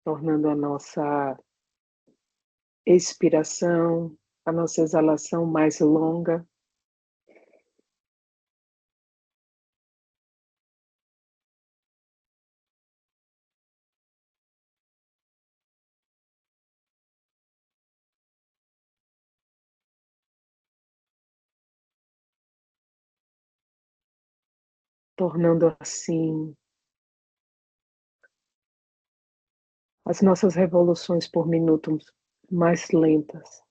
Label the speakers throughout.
Speaker 1: tornando a nossa expiração, a nossa exalação mais longa. Tornando assim as nossas revoluções por minuto mais lentas,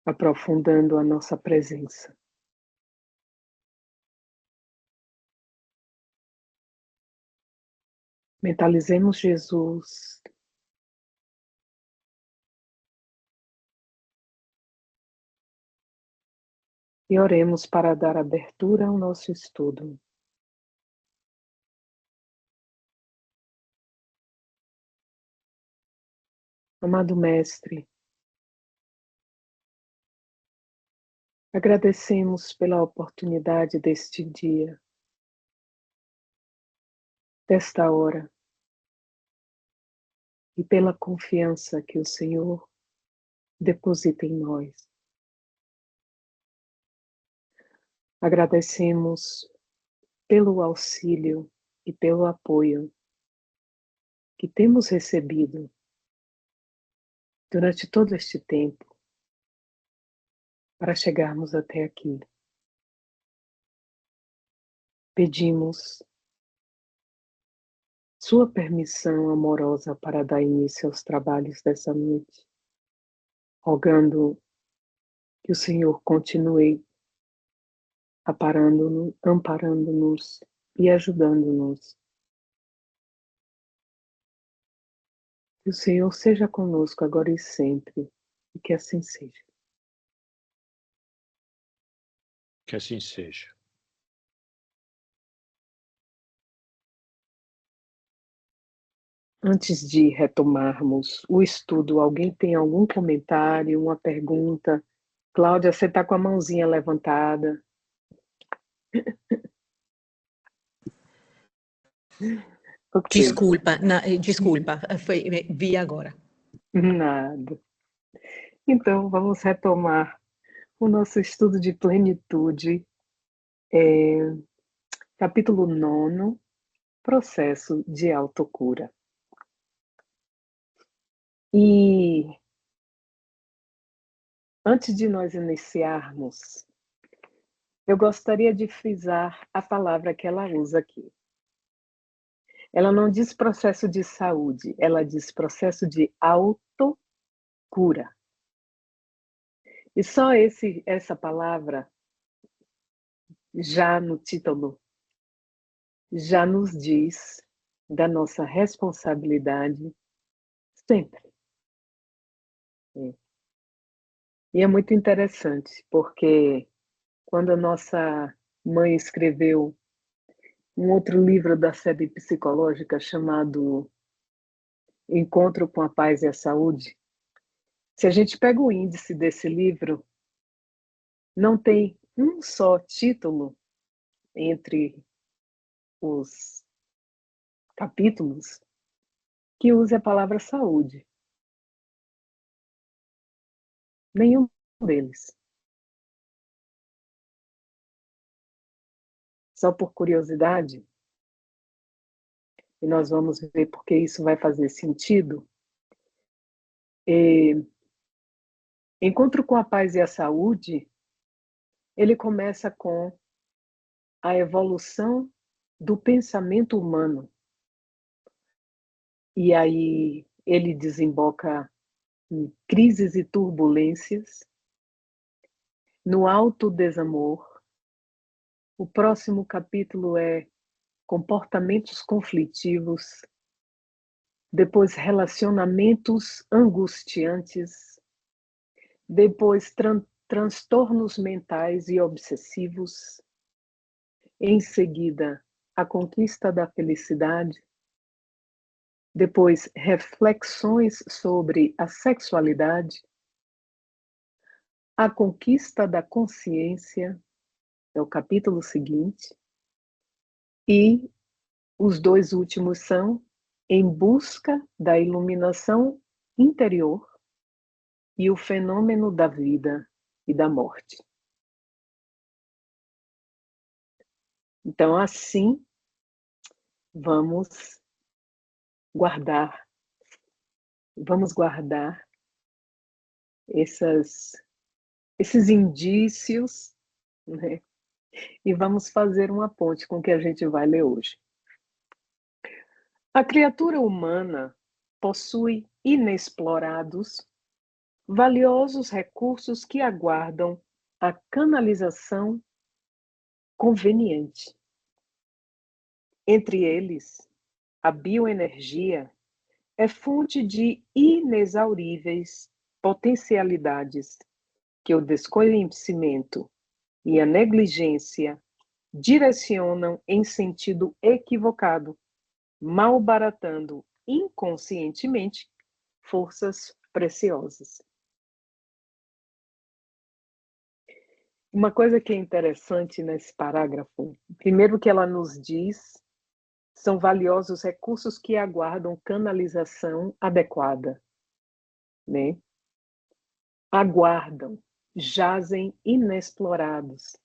Speaker 1: aprofundando a nossa presença. Mentalizemos Jesus e oremos para dar abertura ao nosso estudo. Amado Mestre, agradecemos pela oportunidade deste dia, desta hora, e pela confiança que o Senhor deposita em nós. Agradecemos pelo auxílio e pelo apoio que temos recebido durante todo este tempo para chegarmos até aqui. Pedimos sua permissão amorosa para dar início aos trabalhos dessa noite, rogando que o Senhor continue amparando-nos e ajudando-nos. Que o Senhor seja conosco agora e sempre, e que assim seja.
Speaker 2: Que assim seja.
Speaker 1: Antes de retomarmos o estudo, alguém tem algum comentário, uma pergunta? Cláudia, você está com a mãozinha levantada. Okay.
Speaker 3: Desculpa, vi agora.
Speaker 1: Nada. Então, vamos retomar o nosso estudo de plenitude, capítulo 9, processo de autocura. E antes de nós iniciarmos, eu gostaria de frisar a palavra que ela usa aqui. Ela não diz processo de saúde, ela diz processo de autocura. E só essa palavra, já no título, já nos diz da nossa responsabilidade sempre. E é muito interessante, porque quando a nossa mãe escreveu um outro livro da série psicológica chamado Encontro com a Paz e a Saúde, se a gente pega o índice desse livro, não tem um só título entre os capítulos que use a palavra saúde. Nenhum deles. Só por curiosidade, e nós vamos ver porque isso vai fazer sentido. Encontro com a Paz e a Saúde, ele começa com a evolução do pensamento humano. E aí ele desemboca em crises e turbulências, no alto desamor. O próximo capítulo é comportamentos conflitivos, depois relacionamentos angustiantes, depois transtornos mentais e obsessivos, em seguida a conquista da felicidade, depois reflexões sobre a sexualidade, a conquista da consciência, é o capítulo seguinte, e Os dois últimos são Em Busca da Iluminação Interior e o Fenômeno da Vida e da Morte. Então, assim, vamos guardar esses indícios, né? E vamos fazer uma ponte com o que a gente vai ler hoje. A criatura humana possui inexplorados, valiosos recursos que aguardam a canalização conveniente. Entre eles, a bioenergia é fonte de inexauríveis potencialidades que o desconhecimento e a negligência direcionam em sentido equivocado, malbaratando inconscientemente forças preciosas. Uma coisa que é interessante nesse parágrafo, primeiro que ela nos diz, são valiosos recursos que aguardam canalização adequada, né? Aguardam, jazem inexplorados.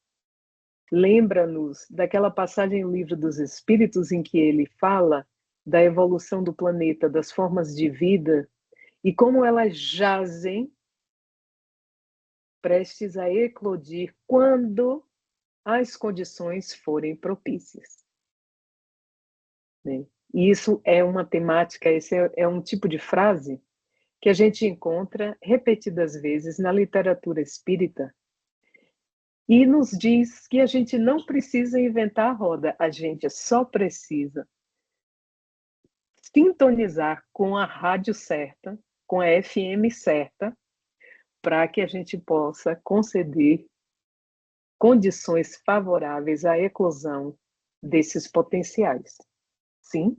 Speaker 1: Lembra-nos daquela passagem no Livro dos Espíritos em que ele fala da evolução do planeta, das formas de vida e como elas jazem prestes a eclodir quando as condições forem propícias. Né? E isso é uma temática, esse é um tipo de frase que a gente encontra repetidas vezes na literatura espírita e nos diz que a gente não precisa inventar a roda, a gente só precisa sintonizar com a rádio certa, com a FM certa, para que a gente possa conceder condições favoráveis à eclosão desses potenciais. Sim?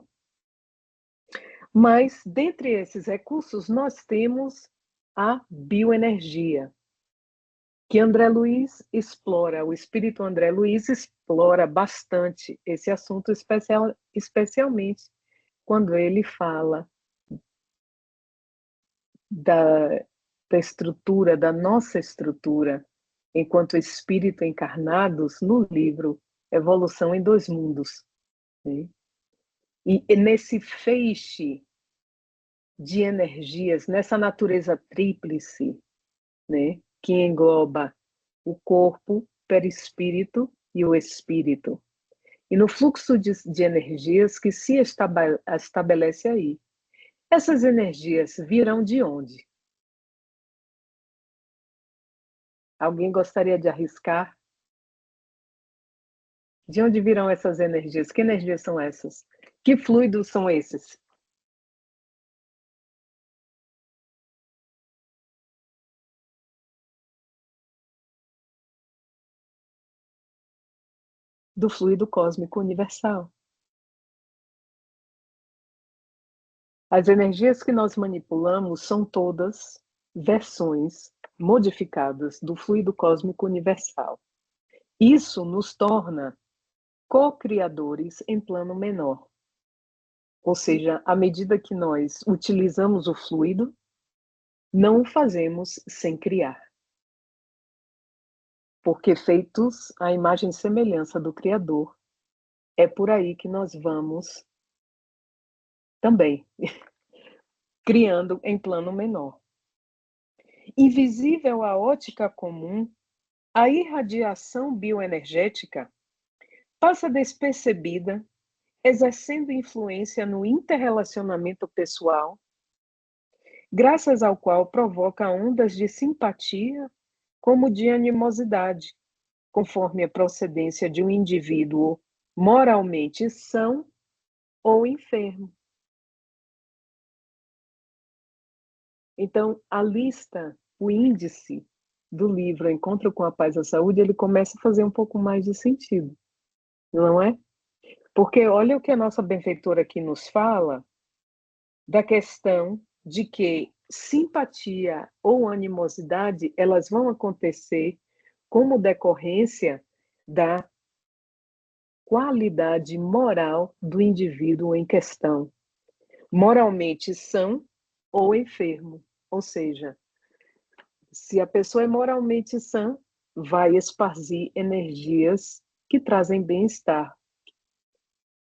Speaker 1: Mas, dentre esses recursos, nós temos a bioenergia, que André Luiz explora, o espírito André Luiz explora bastante esse assunto, especialmente quando ele fala da estrutura, da nossa estrutura, enquanto espírito encarnados, no livro Evolução em Dois Mundos. Né? E nesse feixe de energias, nessa natureza tríplice, né, que engloba o corpo, perispírito e o espírito. E no fluxo de energias que se estabelece aí. Essas energias virão de onde? Alguém gostaria de arriscar? De onde virão essas energias? Que energias são essas? Que fluidos são esses? Do fluido cósmico universal. As energias que nós manipulamos são todas versões modificadas do fluido cósmico universal. Isso nos torna co-criadores em plano menor. Ou seja, à medida que nós utilizamos o fluido, não o fazemos sem criar. Porque feitos à imagem e semelhança do Criador, é por aí que nós vamos também criando em plano menor. Invisível à ótica comum, a irradiação bioenergética passa despercebida, exercendo influência no interrelacionamento pessoal, graças ao qual provoca ondas de simpatia como de animosidade, conforme a procedência de um indivíduo moralmente são ou enfermo. Então, a lista, o índice do livro Encontro com a Paz e a Saúde, ele começa a fazer um pouco mais de sentido, não é? Porque olha o que a nossa benfeitora aqui nos fala da questão de que simpatia ou animosidade, elas vão acontecer como decorrência da qualidade moral do indivíduo em questão, moralmente são ou enfermo. Ou seja, se a pessoa é moralmente sã, vai esparzir energias que trazem bem-estar.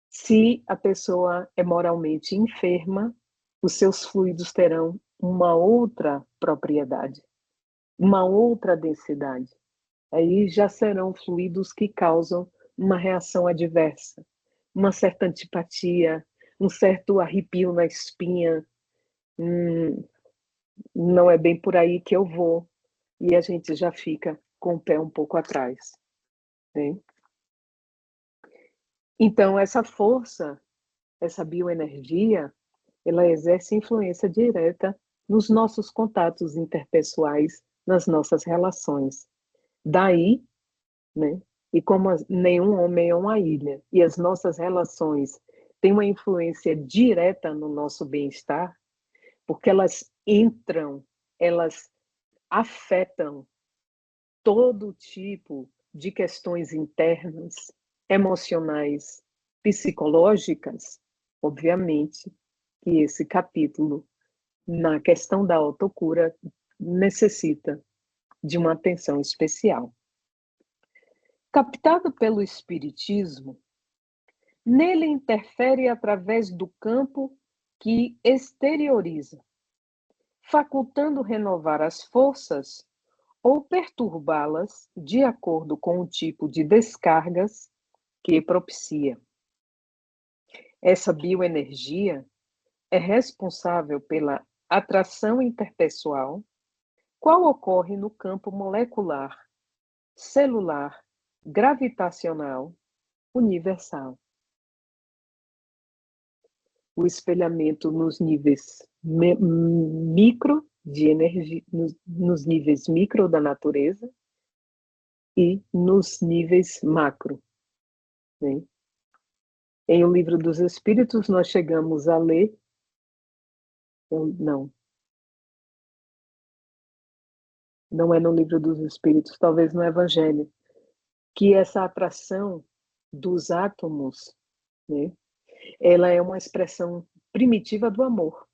Speaker 1: Se a pessoa é moralmente enferma, os seus fluidos terão uma outra propriedade, uma outra densidade. Aí já serão fluidos que causam uma reação adversa, uma certa antipatia, um certo arrepio na espinha. Não é bem por aí que eu vou. E a gente já fica com o pé um pouco atrás. Né? Então, essa força, essa bioenergia, ela exerce influência direta nos nossos contatos interpessoais, nas nossas relações. Daí, né? E como nenhum homem é uma ilha, e as nossas relações têm uma influência direta no nosso bem-estar, porque elas entram, elas afetam todo tipo de questões internas, emocionais, psicológicas, obviamente que esse capítulo, na questão da autocura, necessita de uma atenção especial. Captado pelo Espiritismo, nele interfere através do campo que exterioriza, facultando renovar as forças ou perturbá-las de acordo com o tipo de descargas que propicia. Essa bioenergia é responsável pela atração interpessoal, qual ocorre no campo molecular, celular, gravitacional, universal. O espelhamento nos níveis micro de energia, nos níveis micro da natureza e nos níveis macro. Né? Em O Livro dos Espíritos, nós chegamos a ler. Não é no Livro dos Espíritos, talvez no Evangelho, que essa atração dos átomos, né, ela é uma expressão primitiva do amor.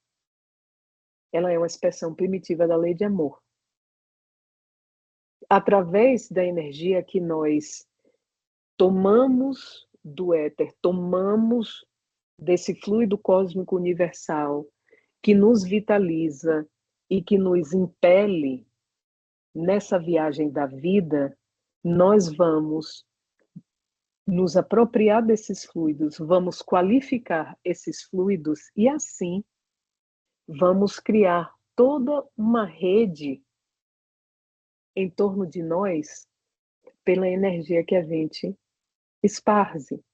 Speaker 1: Ela é uma expressão primitiva da lei de amor. Através da energia que nós tomamos do éter, tomamos desse fluido cósmico universal que nos vitaliza e que nos impele nessa viagem da vida, nós vamos nos apropriar desses fluidos, vamos qualificar esses fluidos e assim vamos criar toda uma rede em torno de nós pela energia que a gente esparze.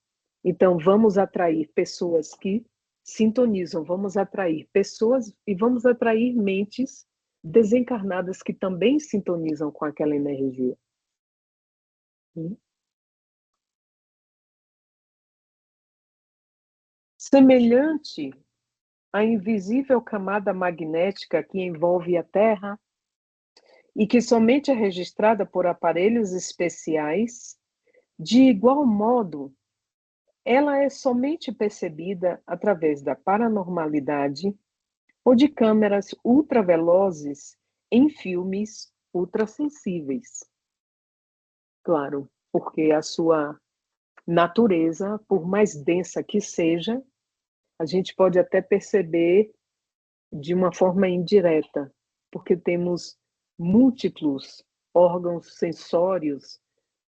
Speaker 1: Então, vamos atrair pessoas que sintonizam, vamos atrair pessoas e vamos atrair mentes desencarnadas que também sintonizam com aquela energia. Semelhante à invisível camada magnética que envolve a Terra e que somente é registrada por aparelhos especiais, de igual modo, ela é somente percebida através da paranormalidade ou de câmeras ultravelozes em filmes ultrassensíveis. Claro, porque a sua natureza, por mais densa que seja, a gente pode até perceber de uma forma indireta, porque temos múltiplos órgãos sensórios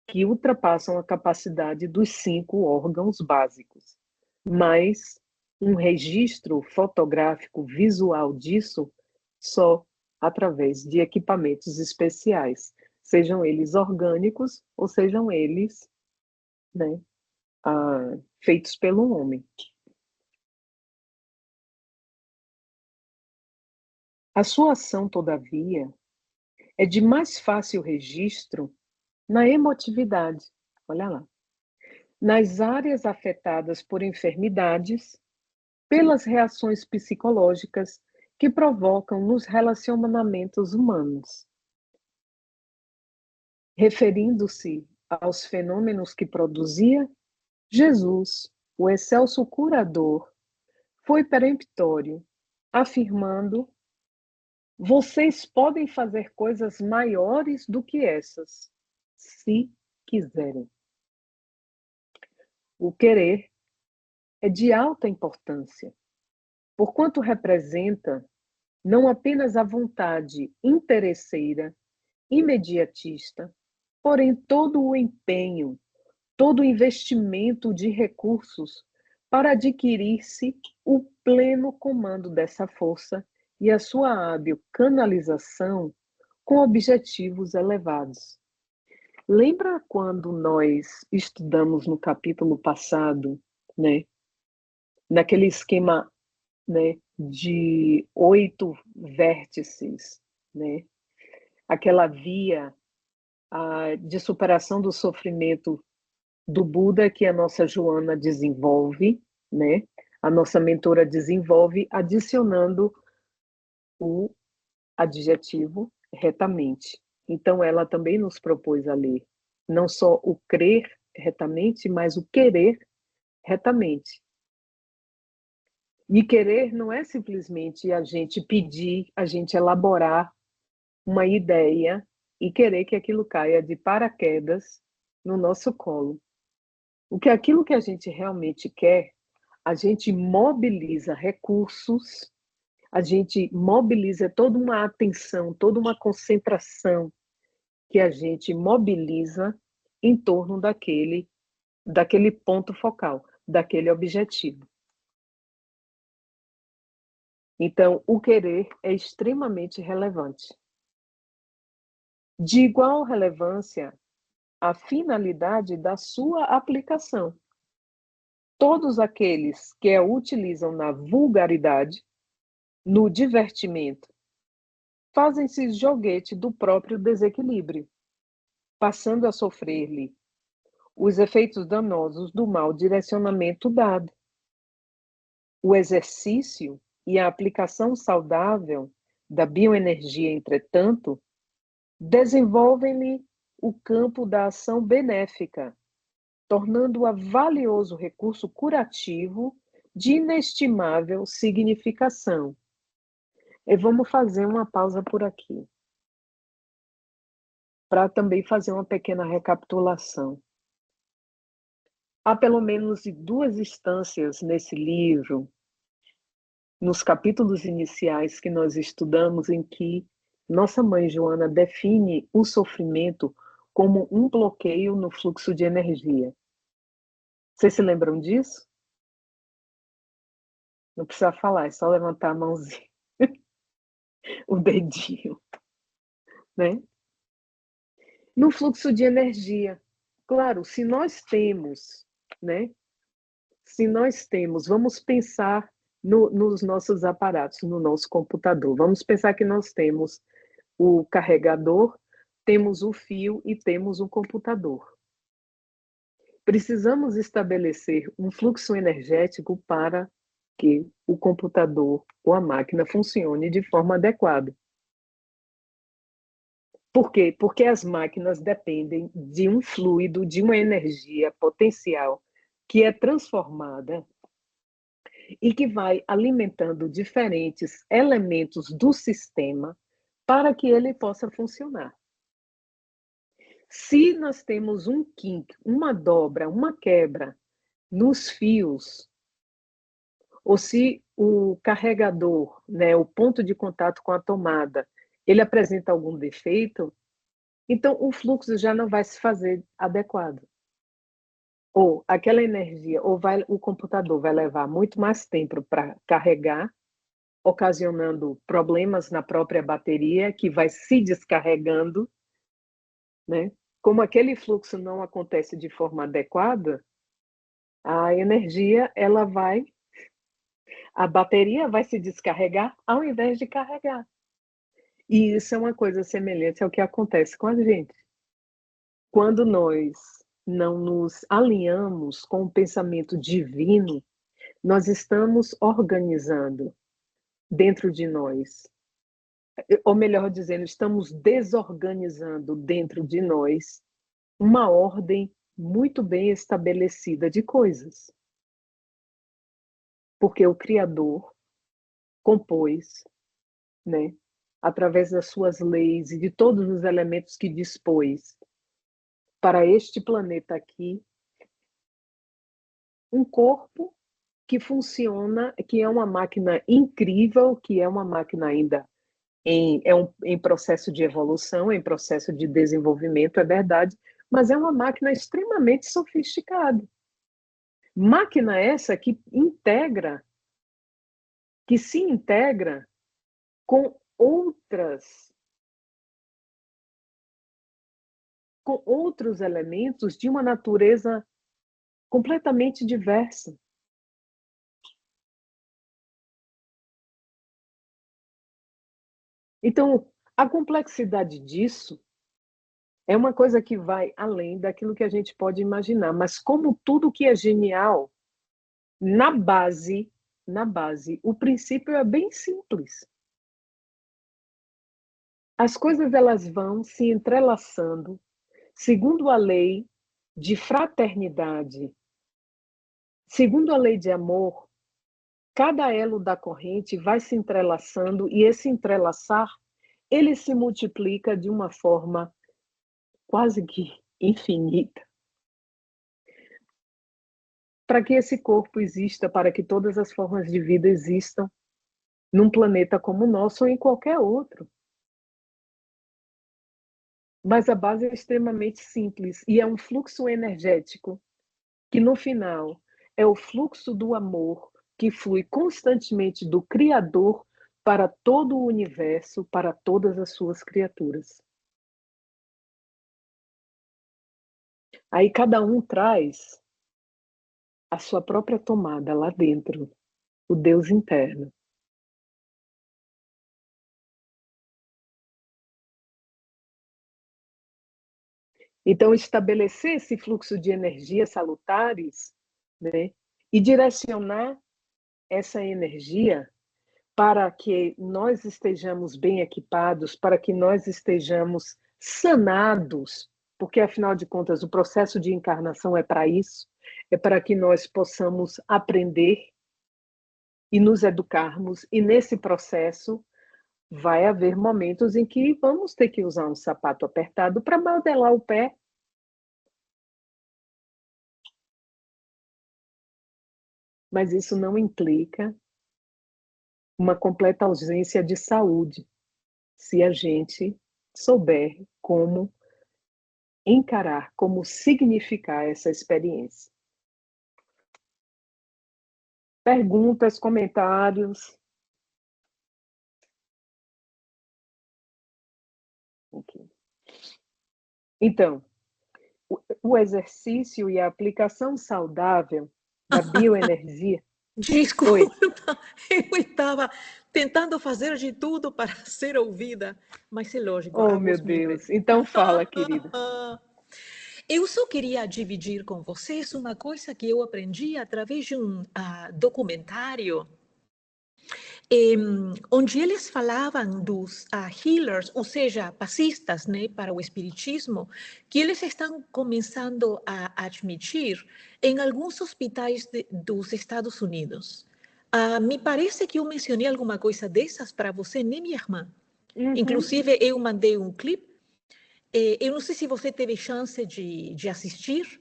Speaker 1: que ultrapassam a capacidade dos 5 órgãos básicos. Mas um registro fotográfico visual disso só através de equipamentos especiais, sejam eles orgânicos ou sejam eles, né, feitos pelo homem. A sua ação, todavia, é de mais fácil registro na emotividade, olha lá, nas áreas afetadas por enfermidades, pelas reações psicológicas que provocam nos relacionamentos humanos. Referindo-se aos fenômenos que produzia, Jesus, o excelso curador, foi peremptório, afirmando: vocês podem fazer coisas maiores do que essas, se quiserem. O querer é de alta importância, porquanto representa não apenas a vontade interesseira, imediatista, porém todo o empenho, todo o investimento de recursos para adquirir-se o pleno comando dessa força e a sua hábil canalização com objetivos elevados. Lembra quando nós estudamos no capítulo passado, né, naquele esquema, né, de 8 vértices, né, aquela via de superação do sofrimento do Buda que a nossa Joana desenvolve, né? A nossa mentora desenvolve, adicionando o adjetivo retamente. Então, ela também nos propôs a ler não só o crer retamente, mas o querer retamente. E querer não é simplesmente a gente pedir, a gente elaborar uma ideia e querer que aquilo caia de paraquedas no nosso colo. Aquilo que a gente realmente quer, a gente mobiliza recursos, a gente mobiliza toda uma atenção, toda uma concentração que a gente mobiliza em torno daquele ponto focal, daquele objetivo. Então, o querer é extremamente relevante. De igual relevância, a finalidade da sua aplicação. Todos aqueles que a utilizam na vulgaridade, no divertimento, fazem-se joguete do próprio desequilíbrio, passando a sofrer-lhe os efeitos danosos do mau direcionamento dado. O exercício e a aplicação saudável da bioenergia, entretanto, desenvolvem-lhe o campo da ação benéfica, tornando-a valioso recurso curativo de inestimável significação. E vamos fazer uma pausa por aqui, para também fazer uma pequena recapitulação. Há pelo menos 2 instâncias nesse livro, nos capítulos iniciais que nós estudamos, em que nossa mãe Joana define o sofrimento como um bloqueio no fluxo de energia. Vocês se lembram disso? Não precisa falar, é só levantar a mãozinha, o dedinho, né? No fluxo de energia. Claro, se nós temos, né? Se nós temos, vamos pensar nos nossos aparatos, no nosso computador. Vamos pensar que nós temos o carregador, temos o fio e temos o computador. Precisamos estabelecer um fluxo energético para que o computador ou a máquina funcione de forma adequada. Por quê? Porque as máquinas dependem de um fluido, de uma energia potencial que é transformada e que vai alimentando diferentes elementos do sistema para que ele possa funcionar. Se nós temos um kink, uma dobra, uma quebra nos fios, ou se o carregador, né, o ponto de contato com a tomada, ele apresenta algum defeito, então o fluxo já não vai se fazer adequado. Ou aquela energia, o computador vai levar muito mais tempo para carregar, ocasionando problemas na própria bateria, que vai se descarregando, né? Como aquele fluxo não acontece de forma adequada, a energia, a bateria vai se descarregar ao invés de carregar. E isso é uma coisa semelhante ao que acontece com a gente. Quando nós não nos alinhamos com o pensamento divino, nós estamos organizando dentro de nós, ou melhor dizendo, estamos desorganizando dentro de nós uma ordem muito bem estabelecida de coisas. Porque o Criador compôs, né, através das suas leis e de todos os elementos que dispôs para este planeta aqui, um corpo que funciona, que é uma máquina incrível, que é uma máquina ainda em processo de evolução, em processo de desenvolvimento, é verdade, mas é uma máquina extremamente sofisticada. Máquina essa que se integra com outros elementos de uma natureza completamente diversa. Então, a complexidade disso é uma coisa que vai além daquilo que a gente pode imaginar, mas como tudo que é genial, na base, o princípio é bem simples. As coisas elas vão se entrelaçando segundo a lei de fraternidade, segundo a lei de amor. Cada elo da corrente vai se entrelaçando e esse entrelaçar, ele se multiplica de uma forma quase que infinita. Para que esse corpo exista, para que todas as formas de vida existam num planeta como o nosso ou em qualquer outro. Mas a base é extremamente simples e é um fluxo energético que, no final, é o fluxo do amor que flui constantemente do Criador para todo o universo, para todas as suas criaturas. Aí cada um traz a sua própria tomada lá dentro, o Deus interno. Então, estabelecer esse fluxo de energias salutares, né, e direcionar essa energia para que nós estejamos bem equipados, para que nós estejamos sanados, porque, afinal de contas, o processo de encarnação é para isso, é para que nós possamos aprender e nos educarmos, e nesse processo vai haver momentos em que vamos ter que usar um sapato apertado para modelar o pé. Mas isso não implica uma completa ausência de saúde, se a gente souber como encarar, como significar essa experiência. Perguntas, comentários? Okay. Então, o exercício e a aplicação saudável da bioenergia.
Speaker 3: Desculpa, Oi. Eu estava tentando fazer de tudo para ser ouvida, mas é lógico.
Speaker 1: Oh, meu Deus. Então fala, querida.
Speaker 3: Eu só queria dividir com vocês uma coisa que eu aprendi através de um documentário onde eles falavam dos healers, ou seja, passistas, né, para o espiritismo, que eles estão começando a admitir em alguns hospitais dos Estados Unidos. Me parece que eu mencionei alguma coisa dessas para você, nem minha irmã. Uhum. Inclusive, eu mandei um clipe. Eu não sei se você teve chance de assistir.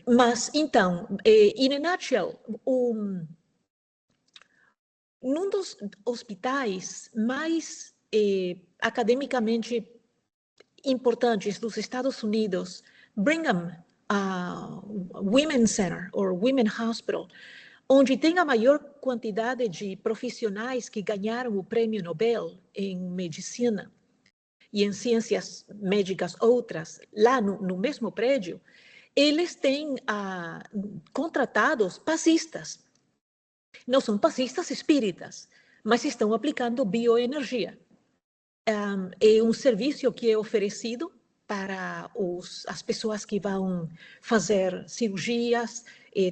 Speaker 3: Mas, então, in a nutshell, num dos hospitais mais academicamente importantes dos Estados Unidos, Brigham Women's Center, ou Women's Hospital, onde tem a maior quantidade de profissionais que ganharam o prêmio Nobel em medicina e em ciências médicas outras, lá no mesmo prédio, eles têm contratados passistas. Não são passistas espíritas, mas estão aplicando bioenergia. É um serviço que é oferecido para as pessoas que vão fazer cirurgias,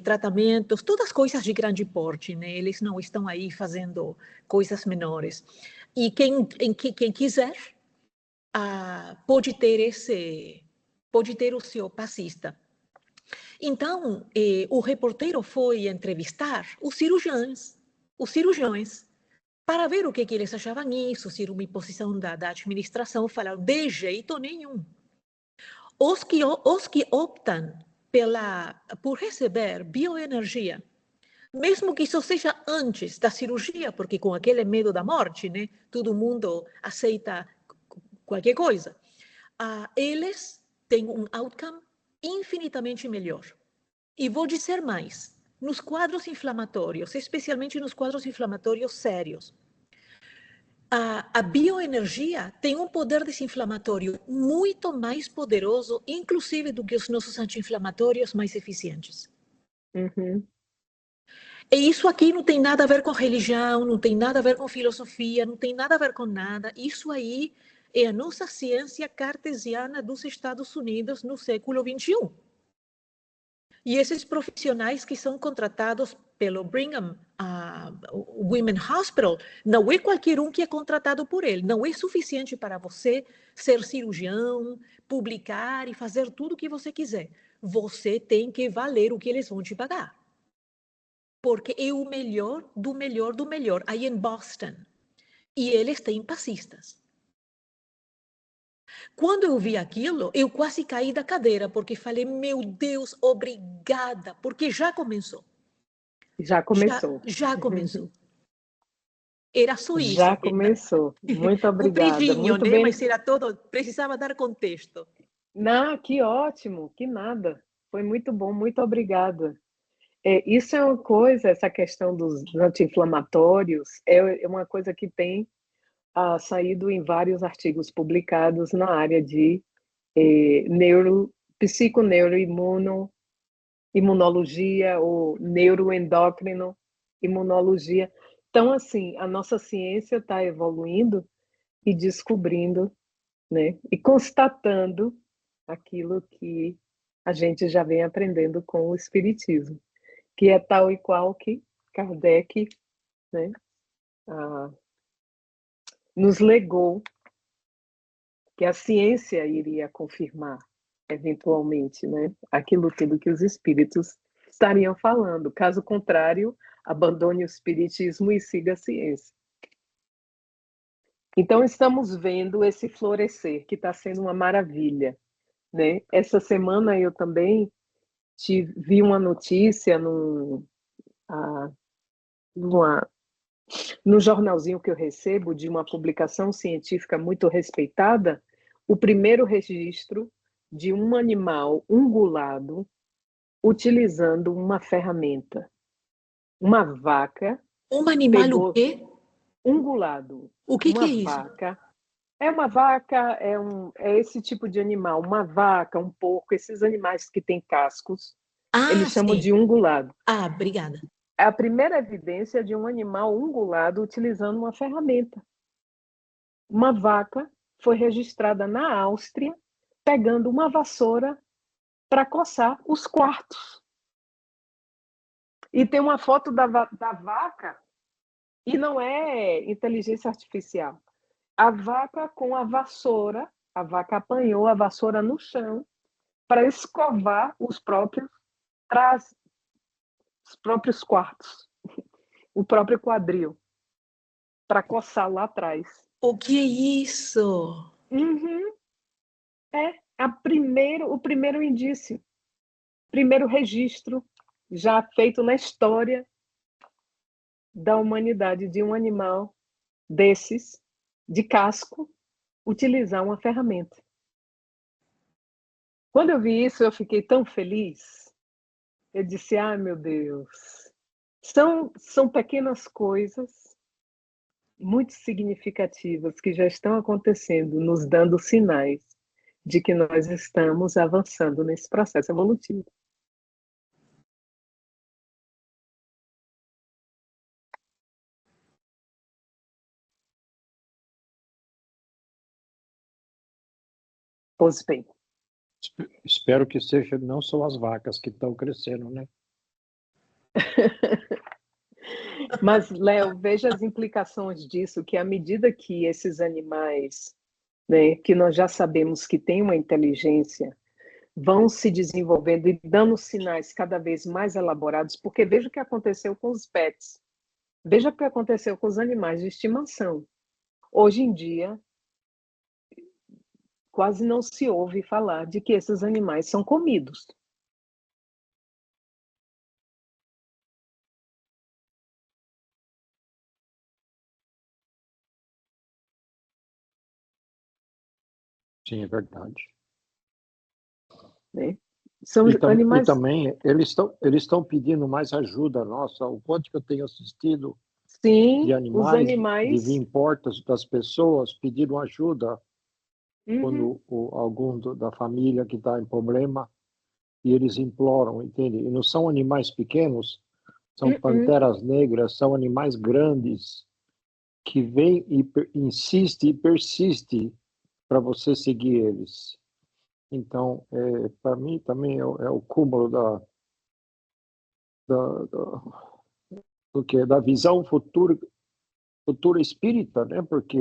Speaker 3: tratamentos, todas coisas de grande porte, né? Eles não estão aí fazendo coisas menores. E quem quiser pode ter pode ter o seu passista. Então, o reporteiro foi entrevistar os cirurgiões, para ver o que eles achavam isso, se era uma imposição da administração. Falaram, de jeito nenhum. Os que optam por receber bioenergia, mesmo que isso seja antes da cirurgia, porque com aquele medo da morte, né, todo mundo aceita qualquer coisa, eles têm um outcome infinitamente melhor. E vou dizer mais, nos quadros inflamatórios, especialmente nos quadros inflamatórios sérios, a bioenergia tem um poder desinflamatório muito mais poderoso, inclusive do que os nossos anti-inflamatórios mais eficientes.
Speaker 1: Uhum.
Speaker 3: E isso aqui não tem nada a ver com religião, não tem nada a ver com filosofia, não tem nada a ver com nada. Isso aí é a nossa ciência cartesiana dos Estados Unidos no século XXI. E esses profissionais que são contratados pelo Brigham Women Hospital, não é qualquer um que é contratado por ele. Não é suficiente para você ser cirurgião, publicar e fazer tudo o que você quiser. Você tem que valer o que eles vão te pagar. Porque é o melhor do melhor do melhor, aí em Boston. E eles têm passistas. Quando eu vi aquilo, eu quase caí da cadeira, porque falei, meu Deus, obrigada, porque já começou.
Speaker 1: Já começou.
Speaker 3: Já começou. Era só isso.
Speaker 1: Já começou. Muito obrigada.
Speaker 3: Compridinho,
Speaker 1: Muito
Speaker 3: né?
Speaker 1: bem.
Speaker 3: Mas era todo, precisava dar contexto.
Speaker 1: Não, que ótimo, que nada. Foi muito bom, muito obrigada. Isso é uma coisa, essa questão dos anti-inflamatórios, é uma coisa que tem saído em vários artigos publicados na área de imunologia ou neuroendócrino, imunologia. Então, assim, a nossa ciência está evoluindo e descobrindo, né, e constatando aquilo que a gente já vem aprendendo com o Espiritismo, que é tal e qual que Kardec, né, nos legou, que a ciência iria confirmar, eventualmente, né, aquilo tudo que os espíritos estariam falando. Caso contrário, abandone o espiritismo e siga a ciência. Então, estamos vendo esse florescer, que está sendo uma maravilha, né? Essa semana eu também vi uma notícia no jornalzinho que eu recebo, de uma publicação científica muito respeitada, o primeiro registro de um animal ungulado utilizando uma ferramenta. Uma vaca.
Speaker 3: Um animal
Speaker 1: pegou
Speaker 3: o quê?
Speaker 1: Ungulado.
Speaker 3: O que
Speaker 1: uma
Speaker 3: é isso?
Speaker 1: Vaca. É uma vaca, é esse tipo de animal, uma vaca, um porco, esses animais que têm cascos, eles chamam
Speaker 3: sim.
Speaker 1: de ungulado.
Speaker 3: Obrigada.
Speaker 1: É a primeira evidência de um animal ungulado utilizando uma ferramenta. Uma vaca foi registrada na Áustria pegando uma vassoura para coçar os quartos. E tem uma foto da vaca, e não é inteligência artificial. A vaca com a vassoura, a vaca apanhou a vassoura no chão para escovar os próprios quartos, o próprio quadril, para coçar lá atrás.
Speaker 3: O que é isso?
Speaker 1: Uhum. O primeiro indício, primeiro registro já feito na história da humanidade de um animal desses, de casco, utilizar uma ferramenta. Quando eu vi isso, eu fiquei tão feliz. Eu disse, meu Deus, são pequenas coisas muito significativas que já estão acontecendo, nos dando sinais de que nós estamos avançando nesse processo evolutivo. Pois bem.
Speaker 2: Espero que seja, não são as vacas que estão crescendo, né?
Speaker 1: Mas, Léo, veja as implicações disso, que à medida que esses animais, né, que nós já sabemos que têm uma inteligência vão se desenvolvendo e dando sinais cada vez mais elaborados, porque veja o que aconteceu com os pets, veja o que aconteceu com os animais de estimação. Hoje em dia, quase não se ouve falar de que esses animais são comidos.
Speaker 2: Sim, é verdade.
Speaker 1: Né? São
Speaker 2: E
Speaker 1: animais...
Speaker 2: também eles estão pedindo mais ajuda nossa. O quanto que eu tenho assistido
Speaker 1: Sim,
Speaker 2: de
Speaker 1: os
Speaker 2: animais, de
Speaker 1: animais...
Speaker 2: vir portas das pessoas pedindo ajuda quando algum da família que está em problema, e eles imploram, entende? E não são animais pequenos, são panteras negras, são animais grandes que vêm e insiste e persiste para você seguir eles. Então, para mim também é o cúmulo do que da visão futura espírita, né? Porque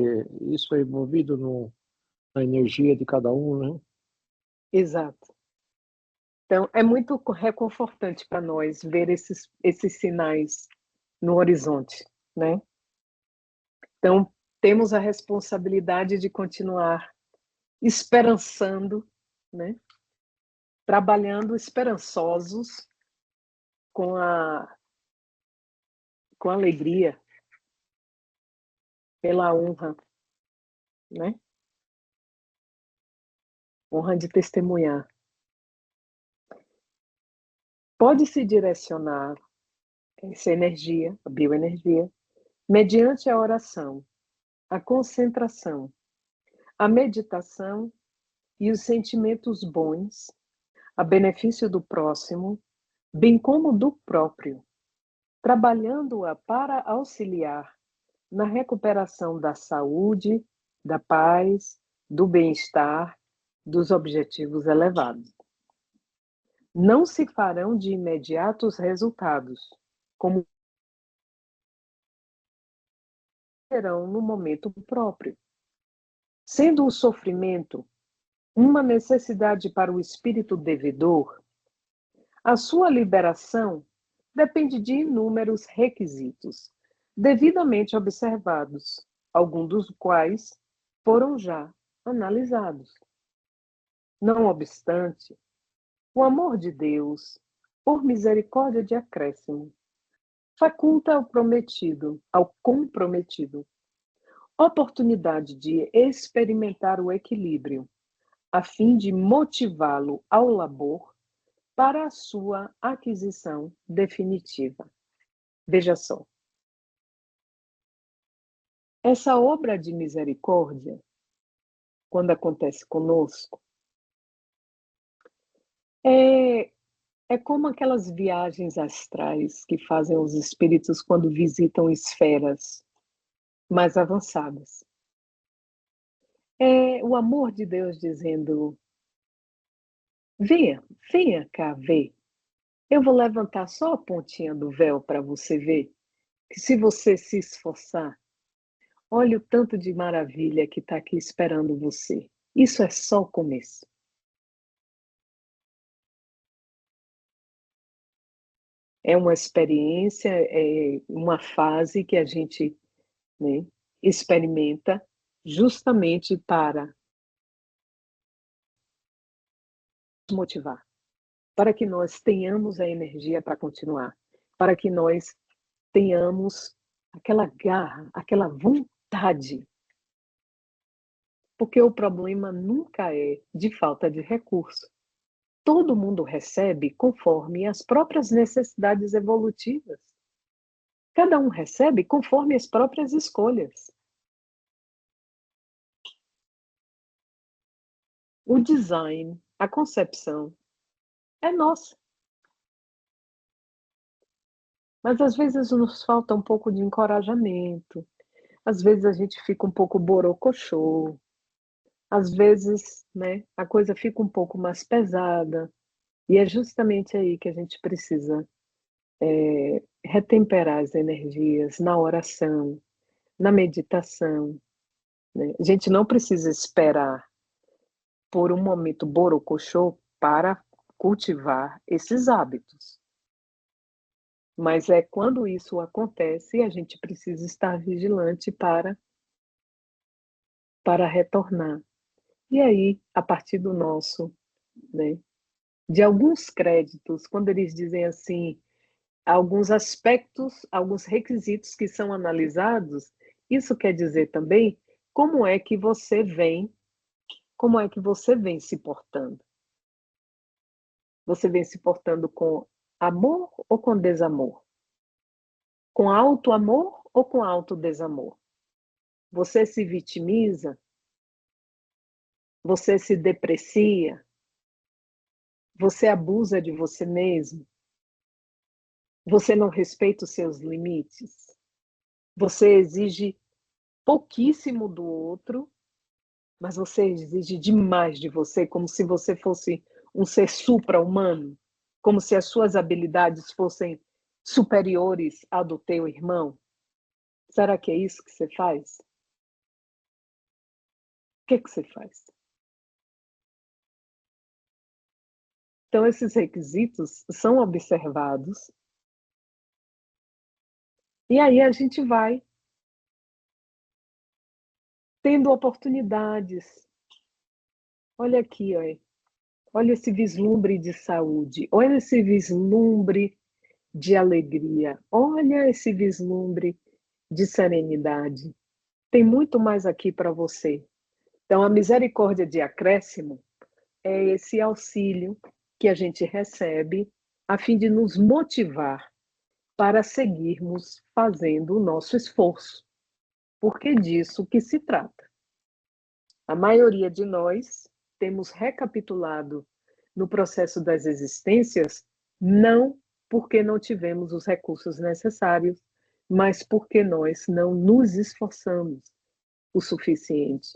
Speaker 2: isso é envolvido na energia de cada um, né?
Speaker 1: Exato. Então, é muito reconfortante para nós ver esses sinais no horizonte, né? Então, temos a responsabilidade de continuar esperançando, né? Trabalhando esperançosos com alegria, pela honra, né? Honra de testemunhar. Pode-se direcionar essa energia, a bioenergia, mediante a oração, a concentração, a meditação e os sentimentos bons, a benefício do próximo, bem como do próprio, trabalhando-a para auxiliar na recuperação da saúde, da paz, do bem-estar, dos objetivos elevados. Não se farão de imediato os resultados, como serão no momento próprio. Sendo o sofrimento uma necessidade para o espírito devedor, a sua liberação depende de inúmeros requisitos, devidamente observados, alguns dos quais foram já analisados. Não obstante, o amor de Deus, por misericórdia de acréscimo, faculta ao comprometido, oportunidade de experimentar o equilíbrio, a fim de motivá-lo ao labor para a sua aquisição definitiva. Veja só. Essa obra de misericórdia, quando acontece conosco, é como aquelas viagens astrais que fazem os espíritos quando visitam esferas mais avançadas. É o amor de Deus dizendo: venha cá ver. Eu vou levantar só a pontinha do véu para você ver que, se você se esforçar, olha o tanto de maravilha que está aqui esperando você. Isso é só o começo. É uma experiência, é uma fase que a gente, né, experimenta justamente para nos motivar, para que nós tenhamos a energia para continuar, para que nós tenhamos aquela garra, aquela vontade. Porque o problema nunca é de falta de recurso. Todo mundo recebe conforme as próprias necessidades evolutivas. Cada um recebe conforme as próprias escolhas. O design, a concepção, é nossa. Mas às vezes nos falta um pouco de encorajamento, às vezes a gente fica um pouco borocochô, às vezes, né, a coisa fica um pouco mais pesada, e é justamente aí que a gente precisa retemperar as energias na oração, na meditação, né? A gente não precisa esperar por um momento borocochô para cultivar esses hábitos. Mas é quando isso acontece, a gente precisa estar vigilante para retornar. E aí, a partir do nosso, né, de alguns créditos, quando eles dizem assim, alguns aspectos, alguns requisitos que são analisados, isso quer dizer também como é que você vem se portando. Você vem se portando com amor ou com desamor? Com alto amor ou com alto desamor? Você se vitimiza? Você se deprecia? Você abusa de você mesmo? Você não respeita os seus limites? Você exige pouquíssimo do outro, mas você exige demais de você, como se você fosse um ser supra-humano, como se as suas habilidades fossem superiores à do teu irmão? Será que é isso que você faz? O que você faz? Então, esses requisitos são observados, e aí a gente vai tendo oportunidades. Olha aqui, olha esse vislumbre de saúde, olha esse vislumbre de alegria, olha esse vislumbre de serenidade. Tem muito mais aqui para você. Então, a misericórdia de acréscimo é esse auxílio que a gente recebe a fim de nos motivar para seguirmos fazendo o nosso esforço, porque é disso que se trata. A maioria de nós temos recapitulado no processo das existências, não porque não tivemos os recursos necessários, mas porque nós não nos esforçamos o suficiente.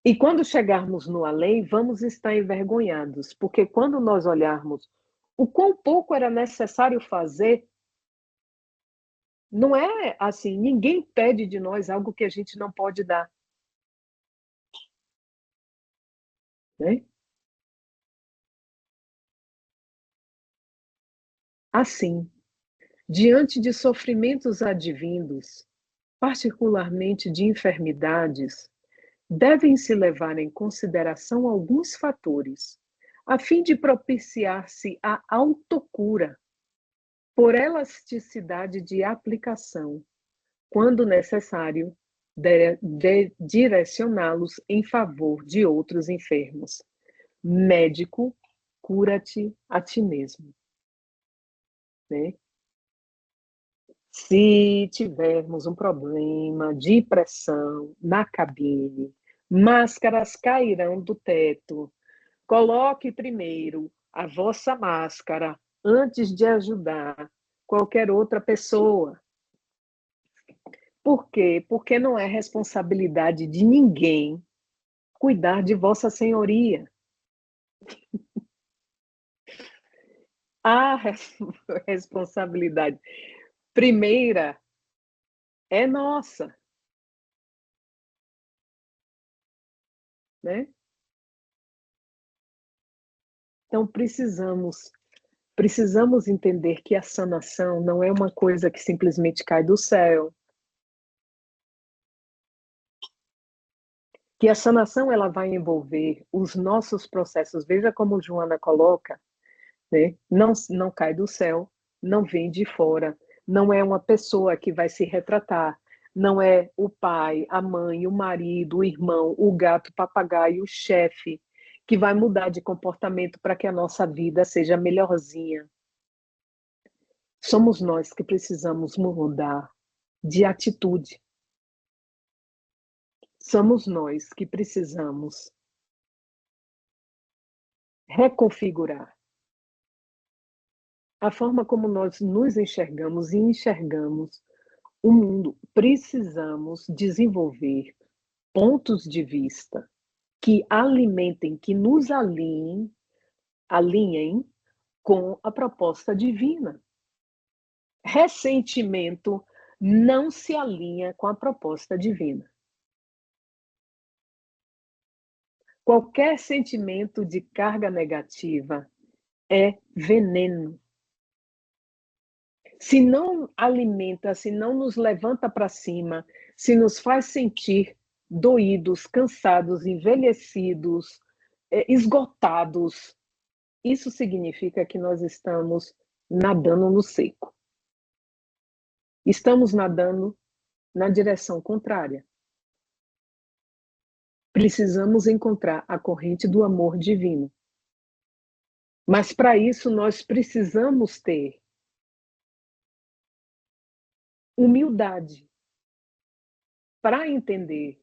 Speaker 1: E quando chegarmos no além, vamos estar envergonhados, porque quando nós olharmos o quão pouco era necessário fazer, não é assim, ninguém pede de nós algo que a gente não pode dar. Né? Assim, diante de sofrimentos advindos, particularmente de enfermidades, devem-se levar em consideração alguns fatores, a fim de propiciar-se a autocura, por elasticidade de aplicação, quando necessário, direcioná-los em favor de outros enfermos. Médico, cura-te a ti mesmo. Né? Se tivermos um problema de pressão na cabine, máscaras cairão do teto. Coloque primeiro a vossa máscara antes de ajudar qualquer outra pessoa. Por quê? Porque não é responsabilidade de ninguém cuidar de Vossa Senhoria. A responsabilidade primeira é nossa, né? Então precisamos entender que a sanação não é uma coisa que simplesmente cai do céu. Que a sanação ela vai envolver os nossos processos. Veja como Joana coloca, né? Não cai do céu, não vem de fora, não é uma pessoa que vai se retratar, não é o pai, a mãe, o marido, o irmão, o gato, o papagaio, o chefe, que vai mudar de comportamento para que a nossa vida seja melhorzinha. Somos nós que precisamos mudar de atitude. Somos nós que precisamos reconfigurar a forma como nós nos enxergamos e enxergamos o mundo. Precisamos desenvolver pontos de vista que alimentem, que nos alinhem com a proposta divina. Ressentimento não se alinha com a proposta divina. Qualquer sentimento de carga negativa é veneno. Se não alimenta, se não nos levanta para cima, se nos faz sentir doídos, cansados, envelhecidos, esgotados, isso significa que nós estamos nadando no seco. Estamos nadando na direção contrária. Precisamos encontrar a corrente do amor divino. Mas para isso nós precisamos ter humildade para entender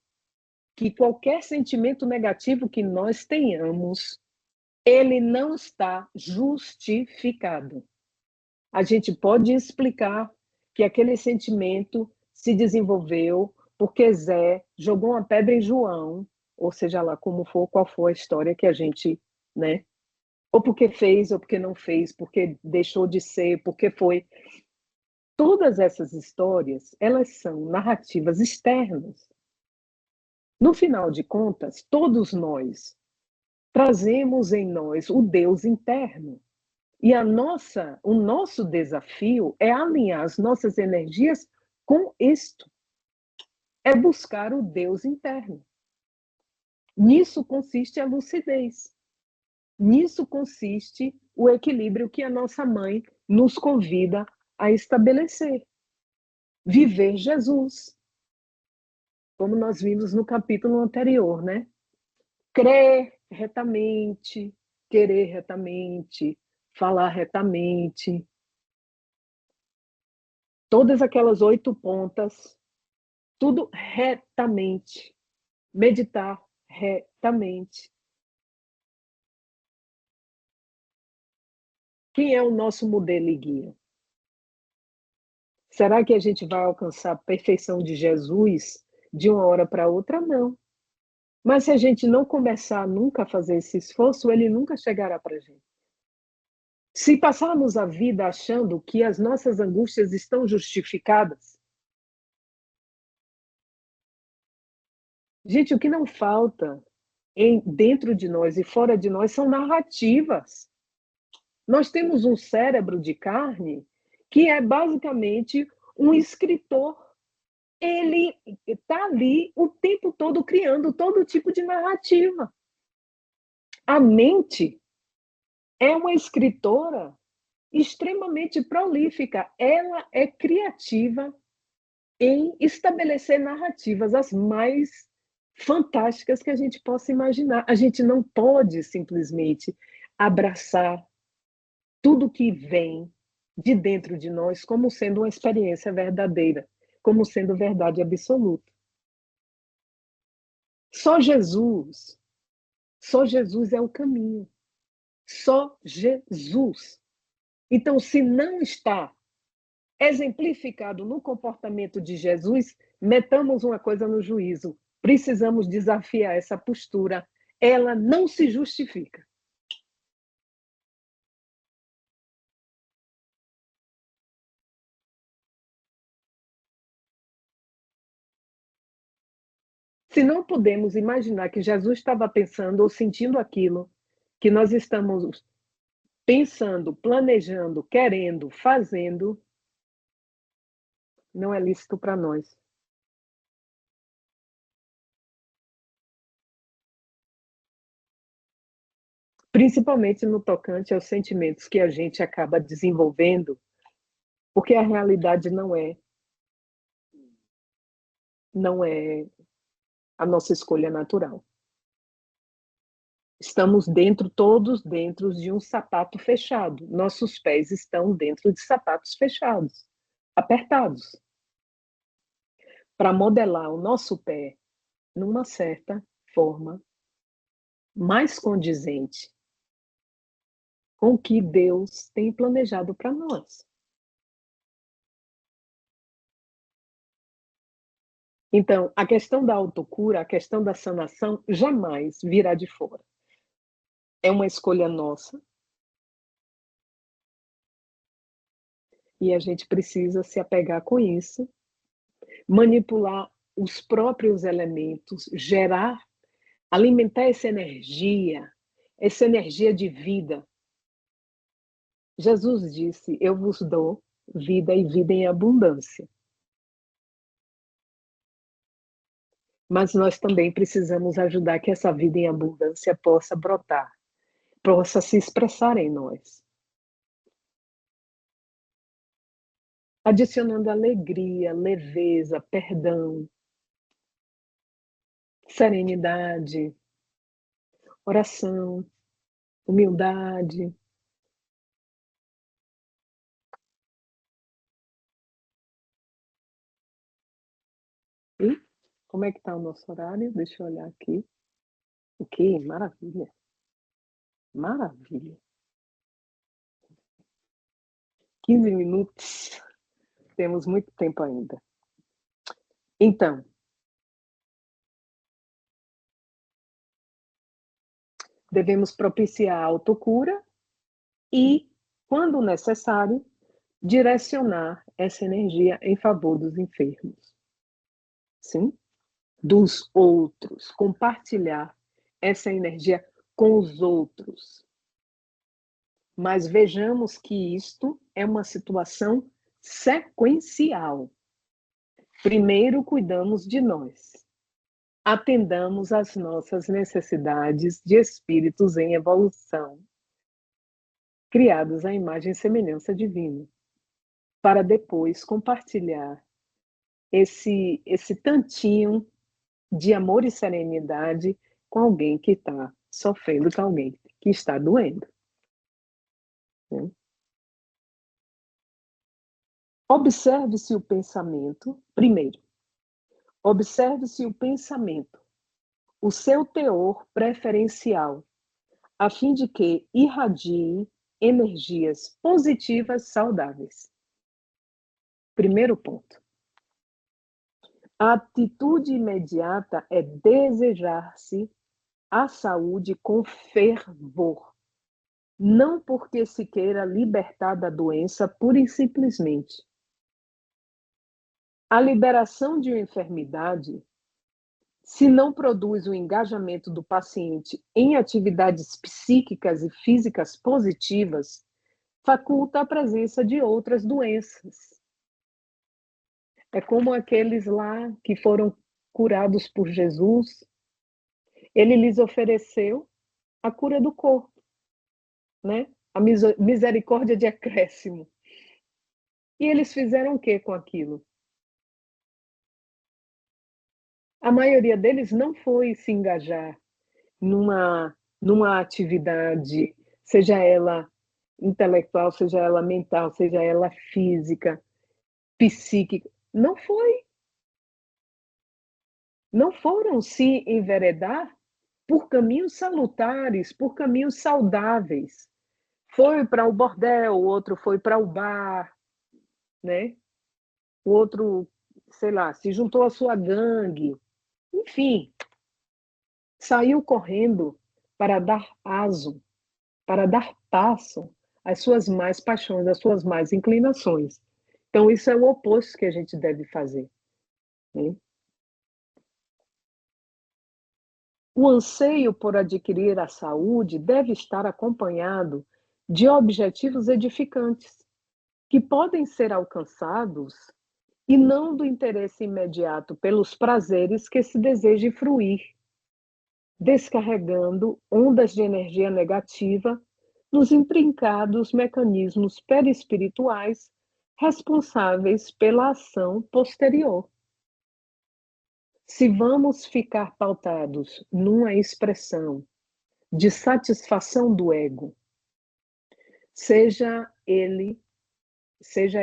Speaker 1: que qualquer sentimento negativo que nós tenhamos, ele não está justificado. A gente pode explicar que aquele sentimento se desenvolveu porque Zé jogou uma pedra em João, ou seja lá como for, qual for a história que a gente, né? Ou porque fez, ou porque não fez, porque deixou de ser, porque foi. Todas essas histórias, elas são narrativas externas. No final de contas, todos nós trazemos em nós o Deus interno. E o nosso desafio é alinhar as nossas energias com isto. É buscar o Deus interno. Nisso consiste a lucidez. Nisso consiste o equilíbrio que a nossa mãe nos convida a estabelecer. Viver Jesus. Como nós vimos no capítulo anterior, né? Crer retamente, querer retamente, falar retamente. Todas aquelas 8 pontas, tudo retamente. Meditar retamente. Quem é o nosso modelo e guia? Será que a gente vai alcançar a perfeição de Jesus de uma hora para outra? Não. Mas se a gente não começar nunca a fazer esse esforço, ele nunca chegará para a gente. Se passarmos a vida achando que as nossas angústias estão justificadas, gente, o que não falta dentro de nós e fora de nós são narrativas. Nós temos um cérebro de carne que é basicamente um escritor. Ele está ali o tempo todo criando todo tipo de narrativa. A mente é uma escritora extremamente prolífica. Ela é criativa em estabelecer narrativas as mais fantásticas que a gente possa imaginar. A gente não pode simplesmente abraçar tudo que vem de dentro de nós como sendo uma experiência verdadeira, como sendo verdade absoluta. Só Jesus é o caminho. Só Jesus. Então, se não está exemplificado no comportamento de Jesus, metamos uma coisa no juízo. Precisamos desafiar essa postura. Ela não se justifica. Se não podemos imaginar que Jesus estava pensando ou sentindo aquilo que nós estamos pensando, planejando, querendo, fazendo, não é lícito para nós. Principalmente no tocante aos sentimentos que a gente acaba desenvolvendo, porque a realidade não é a nossa escolha natural. Estamos todos dentro de um sapato fechado. Nossos pés estão dentro de sapatos fechados, apertados. Para modelar o nosso pé numa certa forma mais condizente com o que Deus tem planejado para nós. Então, a questão da autocura, a questão da sanação, jamais virá de fora. É uma escolha nossa. E a gente precisa se apegar com isso, manipular os próprios elementos, gerar alimentar essa energia de vida. Jesus disse: eu vos dou vida e vida em abundância. Mas nós também precisamos ajudar que essa vida em abundância possa brotar, possa se expressar em nós. Adicionando alegria, leveza, perdão, serenidade, oração, humildade. E como é que está o nosso horário? Deixa eu olhar aqui. Ok, maravilha. Maravilha. 15 minutos. Temos muito tempo ainda. Então, devemos propiciar a autocura e, quando necessário, direcionar essa energia em favor dos enfermos. Sim? Dos outros. Compartilhar essa energia com os outros. Mas vejamos que isto é uma situação sequencial. Primeiro cuidamos de nós. Atendamos às nossas necessidades de espíritos em evolução, criados à imagem e semelhança divina, para depois compartilhar esse tantinho de amor e serenidade com alguém que está sofrendo, com alguém que está doendo. Observe-se o pensamento, primeiro, observe-se o pensamento, o seu teor preferencial, a fim de que irradie energias positivas saudáveis. Primeiro ponto. A atitude imediata é desejar-se a saúde com fervor, não porque se queira libertar da doença pura e simplesmente. A liberação de uma enfermidade, se não produz o engajamento do paciente em atividades psíquicas e físicas positivas, faculta a presença de outras doenças. É como aqueles lá que foram curados por Jesus. Ele lhes ofereceu a cura do corpo, né? A misericórdia de acréscimo. E eles fizeram o que com aquilo? A maioria deles não foi se engajar numa atividade, seja ela intelectual, seja ela mental, seja ela física, psíquica. Não foi. Não foram se enveredar por caminhos salutares, por caminhos saudáveis. Foi para o bordel, o outro foi para o bar, né? O outro, sei lá, se juntou à sua gangue. Enfim, saiu correndo para dar aso, para dar passo às suas mais paixões, às suas mais inclinações. Então, isso é o oposto que a gente deve fazer, né? O anseio por adquirir a saúde deve estar acompanhado de objetivos edificantes, que podem ser alcançados e não do interesse imediato pelos prazeres que se deseje fruir, descarregando ondas de energia negativa nos intrincados mecanismos perispirituais responsáveis pela ação posterior. Se vamos ficar pautados numa expressão de satisfação do ego, seja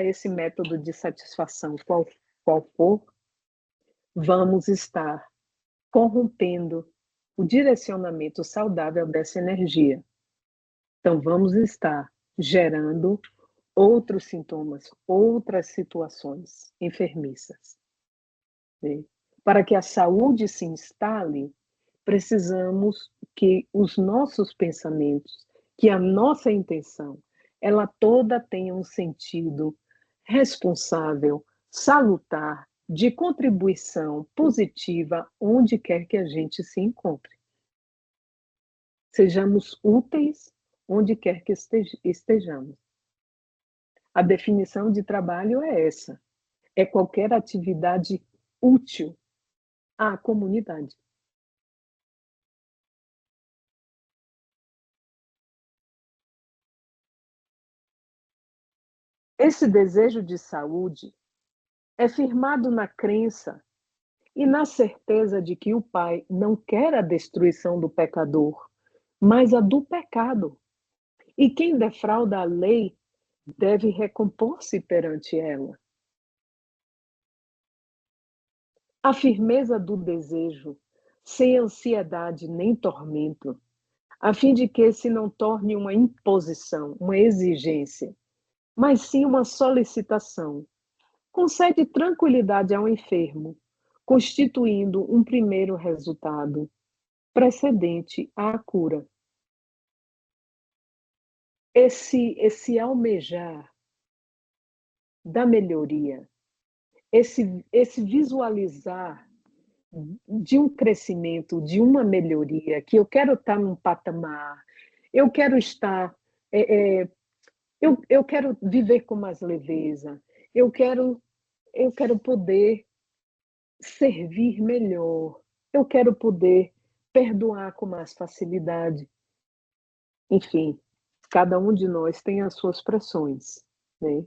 Speaker 1: esse método de satisfação qual for, vamos estar corrompendo o direcionamento saudável dessa energia. Então, vamos estar gerando outros sintomas, outras situações enfermiças. Para que a saúde se instale, precisamos que os nossos pensamentos, que a nossa intenção, ela toda tenha um sentido responsável, salutar, de contribuição positiva, onde quer que a gente se encontre. Sejamos úteis onde quer que estejamos. A definição de trabalho é essa: é qualquer atividade útil à comunidade. Esse desejo de saúde é firmado na crença e na certeza de que o Pai não quer a destruição do pecador, mas a do pecado. E quem defrauda a lei deve recompor-se perante ela. A firmeza do desejo, sem ansiedade nem tormento, a fim de que se não torne uma imposição, uma exigência, mas sim uma solicitação, concede tranquilidade ao enfermo, constituindo um primeiro resultado, precedente à cura. Esse almejar da melhoria, esse visualizar de um crescimento, de uma melhoria, que eu quero estar num patamar, eu quero estar, eu quero viver com mais leveza, eu quero poder servir melhor, eu quero poder perdoar com mais facilidade. Enfim, cada um de nós tem as suas pressões, né?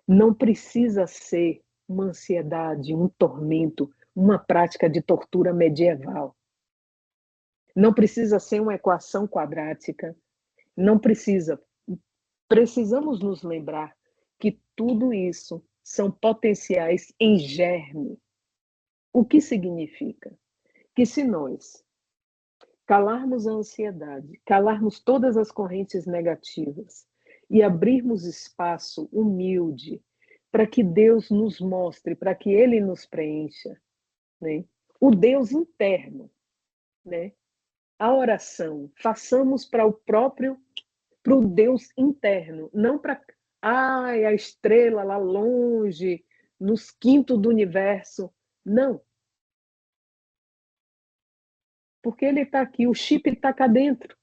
Speaker 1: Não precisa ser uma ansiedade, um tormento, uma prática de tortura medieval. Não precisa ser uma equação quadrática. Não precisa. Precisamos nos lembrar que tudo isso são potenciais em germe. O que significa? Que se nós calarmos a ansiedade, calarmos todas as correntes negativas e abrirmos espaço humilde para que Deus nos mostre, para que Ele nos preencha, né? O Deus interno, né? A oração, façamos para o Deus interno, não para a estrela lá longe, nos quintos do universo. Não. Porque ele está aqui, o chip está cá dentro.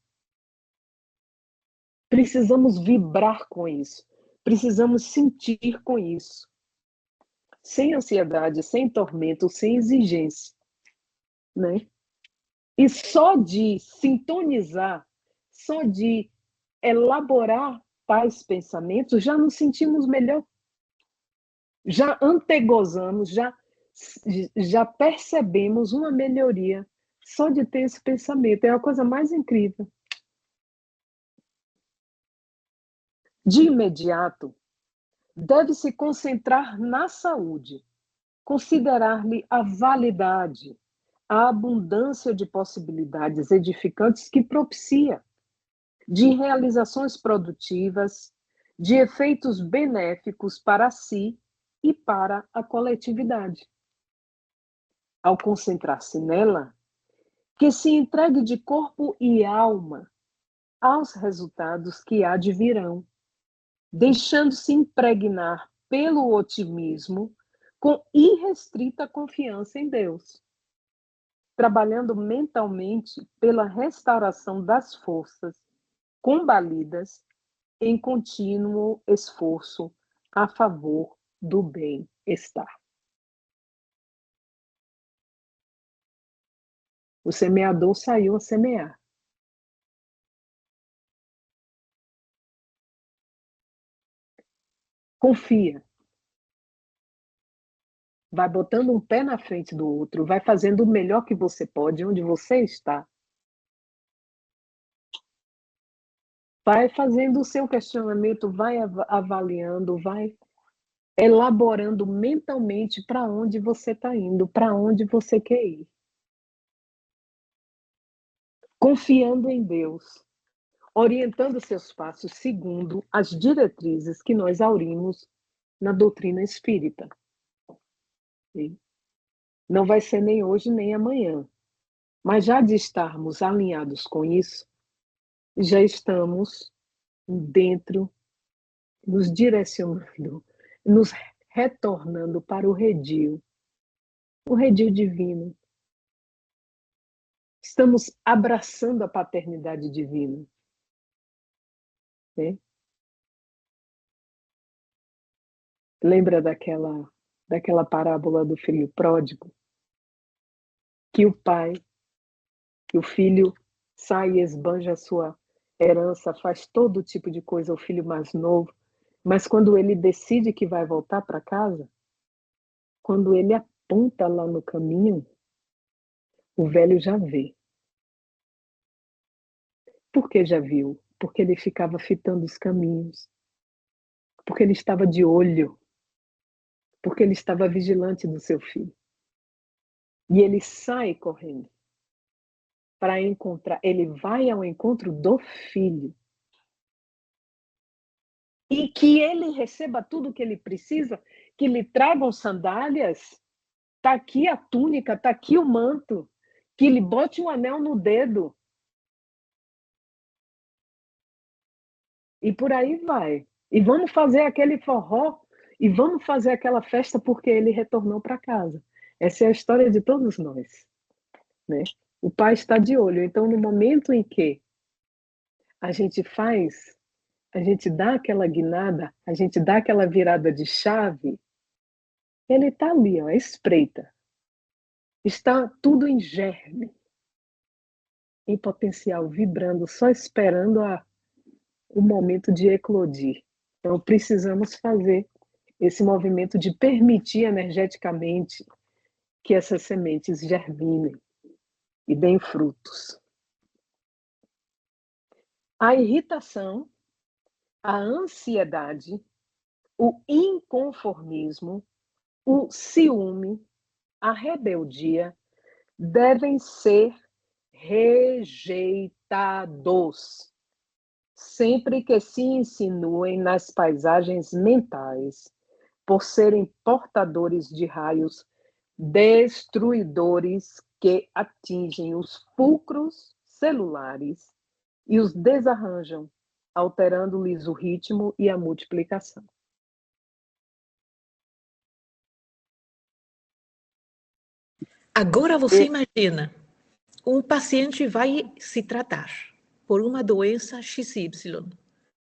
Speaker 1: Precisamos vibrar com isso. Precisamos sentir com isso. Sem ansiedade, sem tormento, sem exigência. Né? E só de sintonizar, só de elaborar tais pensamentos, já nos sentimos melhor. Já antegozamos, já percebemos uma melhoria só de ter esse pensamento. É a coisa mais incrível. De imediato, deve-se concentrar na saúde, considerar-lhe a validade, a abundância de possibilidades edificantes que propicia, de realizações produtivas, de efeitos benéficos para si e para a coletividade. Ao concentrar-se nela, que se entregue de corpo e alma aos resultados que advirão, deixando-se impregnar pelo otimismo com irrestrita confiança em Deus, trabalhando mentalmente pela restauração das forças combalidas em contínuo esforço a favor do bem-estar. O semeador saiu a semear. Confia. Vai botando um pé na frente do outro, vai fazendo o melhor que você pode onde você está. Vai fazendo o seu questionamento, vai avaliando, vai elaborando mentalmente para onde você está indo, para onde você quer ir. Confiando em Deus, orientando seus passos segundo as diretrizes que nós aurimos na doutrina espírita. Não vai ser nem hoje nem amanhã, mas já de estarmos alinhados com isso, já estamos dentro, nos direcionando, nos retornando para o redil divino. Estamos abraçando a paternidade divina. Né? Lembra daquela parábola do filho pródigo? Que o filho sai e esbanja a sua herança, faz todo tipo de coisa ao filho mais novo, mas quando ele decide que vai voltar para casa, quando ele aponta lá no caminho, o velho já vê. Por que já viu? Porque ele ficava fitando os caminhos, porque ele estava de olho, porque ele estava vigilante do seu filho. E ele sai correndo para encontrar, ele vai ao encontro do filho. E que ele receba tudo o que ele precisa, que lhe tragam sandálias, está aqui a túnica, está aqui o manto, que lhe bote um anel no dedo. E por aí vai. E vamos fazer aquele forró, e vamos fazer aquela festa porque ele retornou para casa. Essa é a história de todos nós. Né? O pai está de olho. Então, no momento em que a gente dá aquela guinada, a gente dá aquela virada de chave, ele está ali, ó, espreita. Está tudo em germe, em potencial, vibrando, só esperando o momento de eclodir. Então, precisamos fazer esse movimento de permitir energeticamente que essas sementes germinem e deem frutos. A irritação, a ansiedade, o inconformismo, o ciúme, a rebeldia devem ser rejeitados sempre que se insinuem nas paisagens mentais, por serem portadores de raios destruidores que atingem os fulcros celulares e os desarranjam, alterando-lhes o ritmo e a multiplicação.
Speaker 3: Agora você imagina, um paciente vai se tratar por uma doença XY.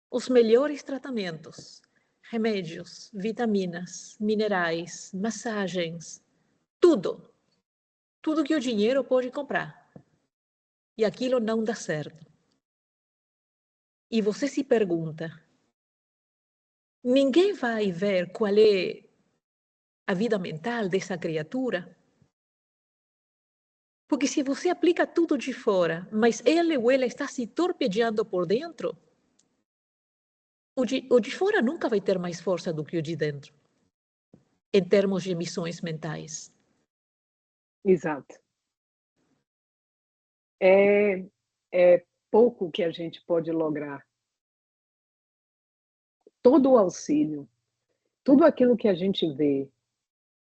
Speaker 3: Os melhores tratamentos, remédios, vitaminas, minerais, massagens, tudo que o dinheiro pode comprar. E aquilo não dá certo. E você se pergunta, ninguém vai ver qual é a vida mental dessa criatura? Porque se você aplica tudo de fora, mas ele ou ela está se torpedeando por dentro, o de fora nunca vai ter mais força do que o de dentro, em termos de emissões mentais.
Speaker 1: Exato. É pouco que a gente pode lograr. Todo o auxílio, tudo aquilo que a gente vê,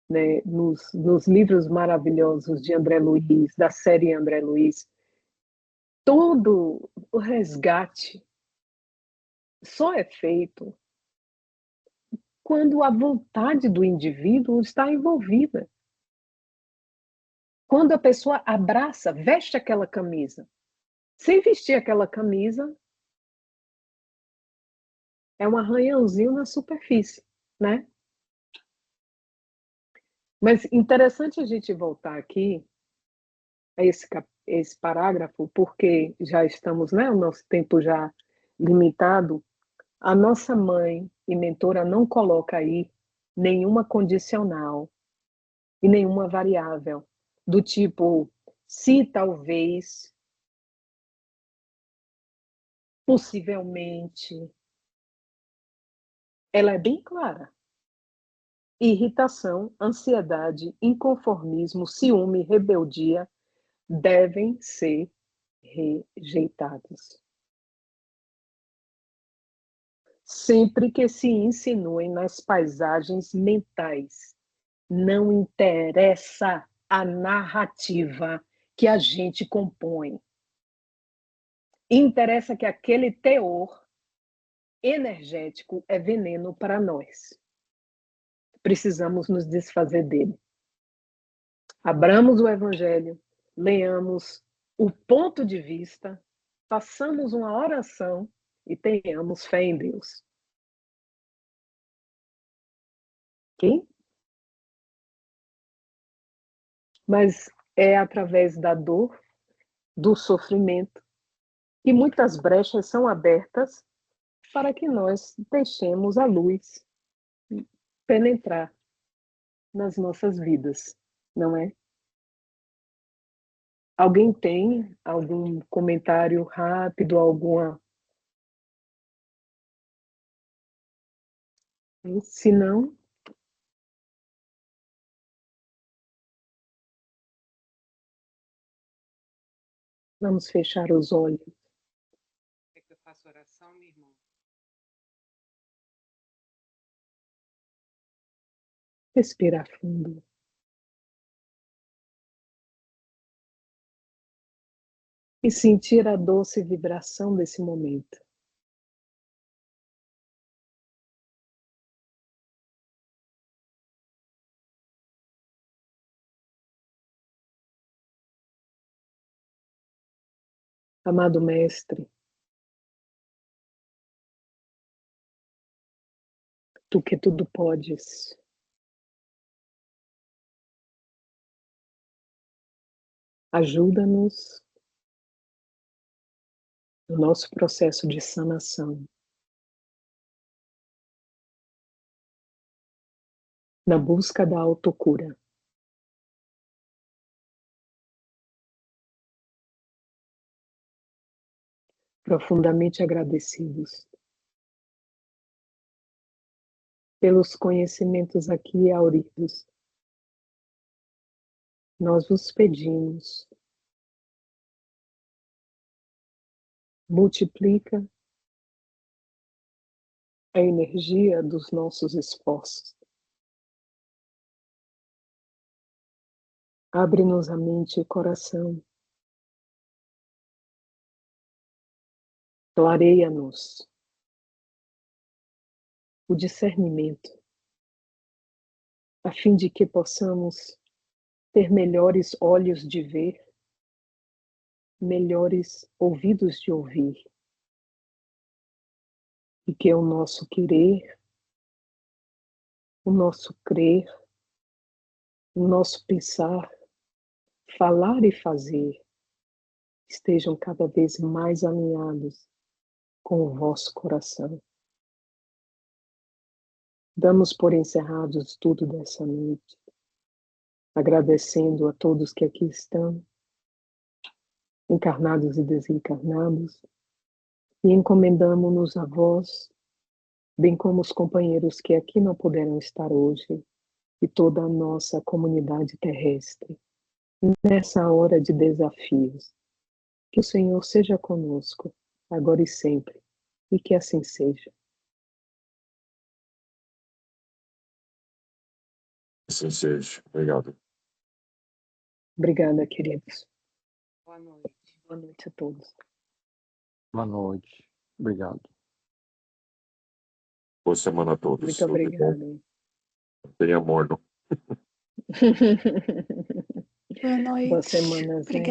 Speaker 1: né, nos livros maravilhosos de André Luiz, da série André Luiz, todo o resgate só é feito quando a vontade do indivíduo está envolvida. Quando a pessoa abraça, veste aquela camisa. Sem vestir aquela camisa, é um arranhãozinho na superfície, né? Mas interessante a gente voltar aqui a esse parágrafo, porque já estamos, né? O nosso tempo já limitado. A nossa mãe e mentora não coloca aí nenhuma condicional e nenhuma variável do tipo se talvez, possivelmente. Ela é bem clara. Irritação, ansiedade, inconformismo, ciúme, rebeldia devem ser rejeitados. Sempre que se insinuem nas paisagens mentais, não interessa a narrativa que a gente compõe. Interessa que aquele teor energético é veneno para nós. Precisamos nos desfazer dele. Abramos o Evangelho, leamos o ponto de vista, façamos uma oração e tenhamos fé em Deus. Ok? Mas é através da dor, do sofrimento, que muitas brechas são abertas para que nós deixemos a luz penetrar nas nossas vidas, não é? Alguém tem algum comentário rápido, alguma? Se não, vamos fechar os olhos.
Speaker 4: Quer que eu faça oração, meu irmão?
Speaker 1: Respira fundo. E sentir a doce vibração desse momento. Amado Mestre, tu que tudo podes, ajuda-nos no nosso processo de sanação, na busca da autocura. Profundamente agradecidos pelos conhecimentos aqui auridos, nós vos pedimos, multiplica a energia dos nossos esforços. Abre-nos a mente e o coração. Clareia-nos o discernimento, a fim de que possamos ter melhores olhos de ver, melhores ouvidos de ouvir, e que o nosso querer, o nosso crer, o nosso pensar, falar e fazer estejam cada vez mais alinhados com o vosso coração. Damos por encerrados o estudo dessa noite, agradecendo a todos que aqui estão, encarnados e desencarnados, e encomendamo-nos a vós, bem como os companheiros que aqui não puderam estar hoje, e toda a nossa comunidade terrestre, nessa hora de desafios. Que o Senhor seja conosco, agora e sempre, e que assim seja.
Speaker 5: Assim seja. Obrigado.
Speaker 1: Obrigada, queridos.
Speaker 4: Boa noite.
Speaker 1: Boa noite a todos.
Speaker 2: Boa noite. Obrigado.
Speaker 5: Boa semana a todos.
Speaker 1: Muito obrigada.
Speaker 5: Tenha amor.
Speaker 6: Boa noite.
Speaker 1: Boa semana, Zé.